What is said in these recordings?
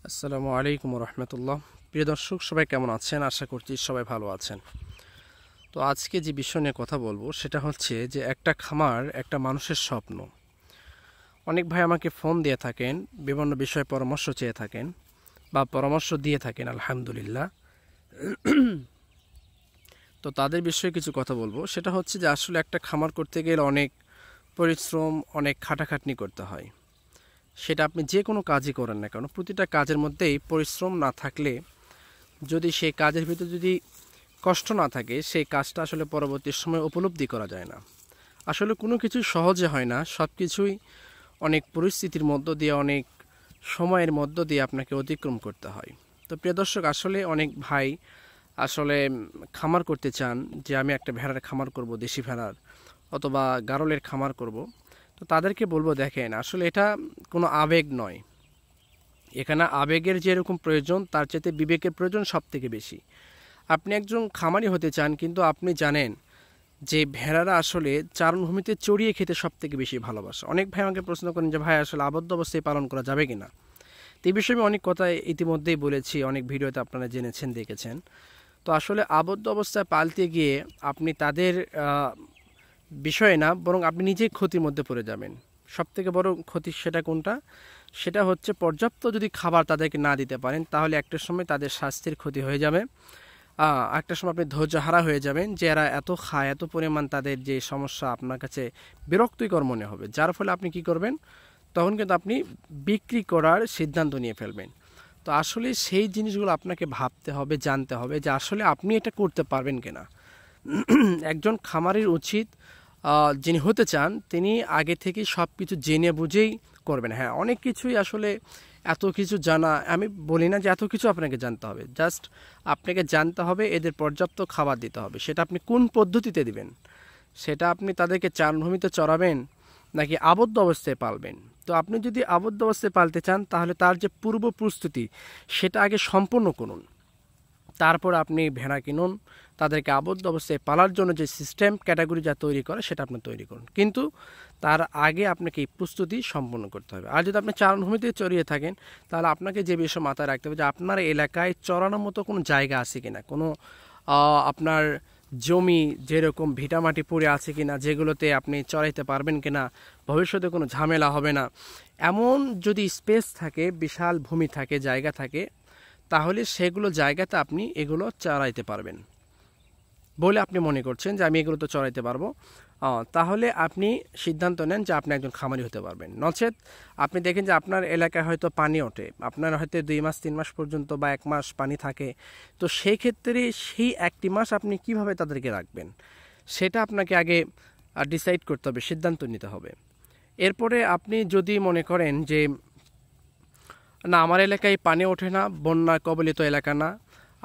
আসসালামু আলাইকুম রহমতুল্লাহ। প্রিয় দর্শক, সবাই কেমন আছেন? আশা করছি সবাই ভালো আছেন। তো আজকে যে বিষয় নিয়ে কথা বলবো সেটা হচ্ছে যে একটা খামার একটা মানুষের স্বপ্ন। অনেক ভাই আমাকে ফোন দিয়ে থাকেন, বিভিন্ন বিষয়ে পরামর্শ চেয়ে থাকেন বা পরামর্শ দিয়ে থাকেন, আলহামদুলিল্লাহ। তো তাদের বিষয়ে কিছু কথা বলবো। সেটা হচ্ছে যে আসলে একটা খামার করতে গেলে অনেক পরিশ্রম, অনেক খাটাখাটনি করতে হয়। সেটা আপনি যে কোনো কাজই করেন না কেন, প্রতিটা কাজের মধ্যেই পরিশ্রম না থাকলে, যদি সেই কাজের ভিতরে যদি কষ্ট না থাকে, সেই কাজটা আসলে পরবর্তী সময় উপলব্ধি করা যায় না। আসলে কোনো কিছু সহজে হয় না, সব কিছুই অনেক পরিস্থিতির মধ্য দিয়ে, অনেক সময়ের মধ্য দিয়ে আপনাকে অতিক্রম করতে হয়। তো প্রিয় দর্শক, আসলে অনেক ভাই আসলে খামার করতে চান যে আমি একটা ভেড়ার খামার করব, দেশি ভেড়ার অথবা গারলের খামার করব। তো তাদেরকে বলবো, দেখেন আসলে এটা কোনো আবেগ নয়। এখানে আবেগের যেরকম প্রয়োজন, তার চাইতে বিবেকের প্রয়োজন সব থেকে বেশি। আপনি একজন খামারি হতে চান, কিন্তু আপনি জানেন যে ভেড়ারা আসলে চারণভূমিতে চড়িয়ে খেতে সব থেকে বেশি ভালোবাসে। অনেক ভাই আমাকে প্রশ্ন করেন যে ভাই আসলে আবদ্ধ অবস্থায় পালন করা যাবে কিনা। তো এই বিষয়ে আমি অনেক কথা ইতিমধ্যেই বলেছি, অনেক ভিডিওতে আপনারা জেনেছেন, দেখেছেন। তো আসলে আবদ্ধ অবস্থায় পালতে গিয়ে আপনি তাদের বিষয়ে না, বরং আপনি নিজেই ক্ষতির মধ্যে পড়ে যাবেন। সব থেকে বড় ক্ষতি সেটা কোনটা? সেটা হচ্ছে পর্যাপ্ত যদি খাবার তাদেরকে না দিতে পারেন, তাহলে একটা সময় তাদের স্বাস্থ্যের ক্ষতি হয়ে যাবে। একটা সময় আপনি ধৈর্যহারা হয়ে যাবেন যে এরা এত খায়, এত পরিমাণ, তাদের যে সমস্যা আপনার কাছে বিরক্তিকর মনে হবে, যার ফলে আপনি কি করবেন? তখন কিন্তু আপনি বিক্রি করার সিদ্ধান্ত নিয়ে ফেলবেন। তো আসলে সেই জিনিসগুলো আপনাকে ভাবতে হবে, জানতে হবে যে আসলে আপনি এটা করতে পারবেন কিনা। একজন খামারির উচিত, যিনি হতে চান, তিনি আগে থেকে সব কিছু জেনে বুঝেই করবেন। হ্যাঁ, অনেক কিছুই আসলে এত কিছু জানা, আমি বলি না যে এত কিছু আপনাকে জানতে হবে, জাস্ট আপনাকে জানতে হবে এদের পর্যাপ্ত খাবার দিতে হবে। সেটা আপনি কোন পদ্ধতিতে দিবেন, সেটা আপনি তাদেরকে চারণভূমিতে চড়াবেন নাকি আবদ্ধ অবস্থায় পালবেন। তো আপনি যদি আবদ্ধ অবস্থায় পালতে চান, তাহলে তার যে পূর্ব প্রস্তুতি সেটা আগে সম্পূর্ণ করুন। তারপর আপনি ভেড়া কিনুন, তাদেরকে আবদ্ধ অবস্থায় পালার জন্য যে সিস্টেম ক্যাটাগরি যা তৈরি করে সেটা আপনি তৈরি করুন। কিন্তু তার আগে আপনাকে এই প্রস্তুতি সম্পন্ন করতে হবে। আর যদি আপনি চারণভূমিতে চড়িয়ে থাকেন, তাহলে আপনাকে যে বিষয় মাথায় রাখতে হবে যে আপনার এলাকায় চড়ানোর মতো কোনো জায়গা আছে কিনা, কোনো আপনার জমি যেরকম ভিটামাটি পড়ে আছে কিনা, যেগুলোতে আপনি চড়াইতে পারবেন কিনা, ভবিষ্যতে কোনো ঝামেলা হবে না, এমন যদি স্পেস থাকে, বিশাল ভূমি থাকে, জায়গা থাকে, তাহলে সেগুলো জায়গাতে আপনি এগুলো চড়াইতে পারবেন বলে আপনি মনে করছেন যে আমি এগুলো তো চড়াইতে পারবো। তাহলে আপনি সিদ্ধান্ত নেন যে আপনি একজন খামারি হতে পারবেন। নচেত আপনি দেখেন যে আপনার এলাকায় হয়তো পানি ওঠে, আপনার হয়তো 2 মাস 3 মাস পর্যন্ত বা 1 মাস পানি থাকে। তো সেই ক্ষেত্রে সেই 1টি মাস আপনি কিভাবে তাদেরকে রাখবেন, সেটা আপনাকে আগে ডিসাইড করতে হবে, সিদ্ধান্ত নিতে হবে। এরপরে আপনি যদি মনে করেন যে না, আমার এলাকায় পানি ওঠে না, বন্যা কবলিত এলাকা না,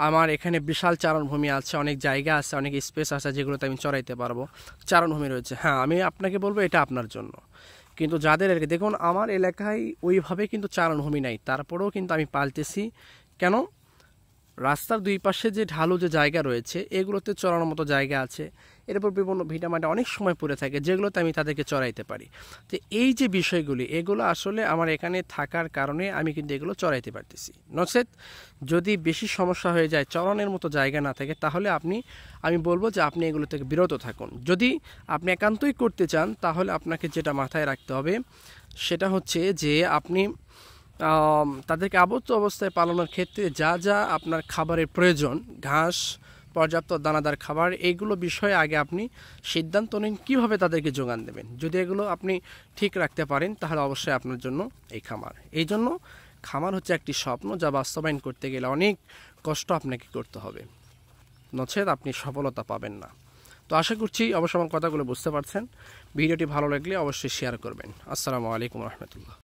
আমার এখানে বিশাল চারণভূমি আছে, অনেক জায়গা আছে, অনেক স্পেস আছে যেগুলোতে আমি চড়াইতে পারবো, চারণভূমি রয়েছে, হ্যাঁ, আমি আপনাকে বলবো এটা আপনার জন্য। কিন্তু যাদের এলাকা, দেখুন আমার এলাকায় ওইভাবে কিন্তু চারণভূমি নাই, তারপরেও কিন্তু আমি পালতেছি। কেন? রাস্তার দুই পাশে যে ঢালু যে জায়গা রয়েছে, এগুলোতে চড়ানোর মতো জায়গা আছে। এরপর বিভিন্ন ভিটামাটি অনেক সময় পড়ে থাকে, যেগুলোতে আমি তাদেরকে চড়াইতে পারি। তো এই যে বিষয়গুলি, এগুলো আসলে আমার এখানে থাকার কারণে আমি কিন্তু এগুলো চড়াইতে পারতেছি। নচেত যদি বেশি সমস্যা হয়ে যায়, চড়ানোর মতো জায়গা না থাকে, তাহলে আমি বলবো যে আপনি এগুলো থেকে বিরত থাকুন। যদি আপনি একান্তই করতে চান, তাহলে আপনাকে যেটা মাথায় রাখতে হবে সেটা হচ্ছে যে আপনি তাদেরকে আবদ্ধ অবস্থায় পালানোর ক্ষেত্রে যা যা আপনার খাবারের প্রয়োজন, ঘাস, পর্যাপ্ত দানাদার খাবার, এইগুলো বিষয়ে আগে আপনি সিদ্ধান্ত নিন কীভাবে তাদেরকে যোগান দেবেন। যদি এগুলো আপনি ঠিক রাখতে পারেন, তাহলে অবশ্যই আপনার জন্য এই খামার। এই জন্য খামার হচ্ছে একটি স্বপ্ন, যা বাস্তবায়ন করতে গেলে অনেক কষ্ট আপনাকে করতে হবে, নচেত আপনি সফলতা পাবেন না। তো আশা করছি অবশ্য আমার কথাগুলো বুঝতে পারছেন। ভিডিওটি ভালো লাগলে অবশ্যই শেয়ার করবেন। আসসালামু আলাইকুম রহমতুল্লাহ।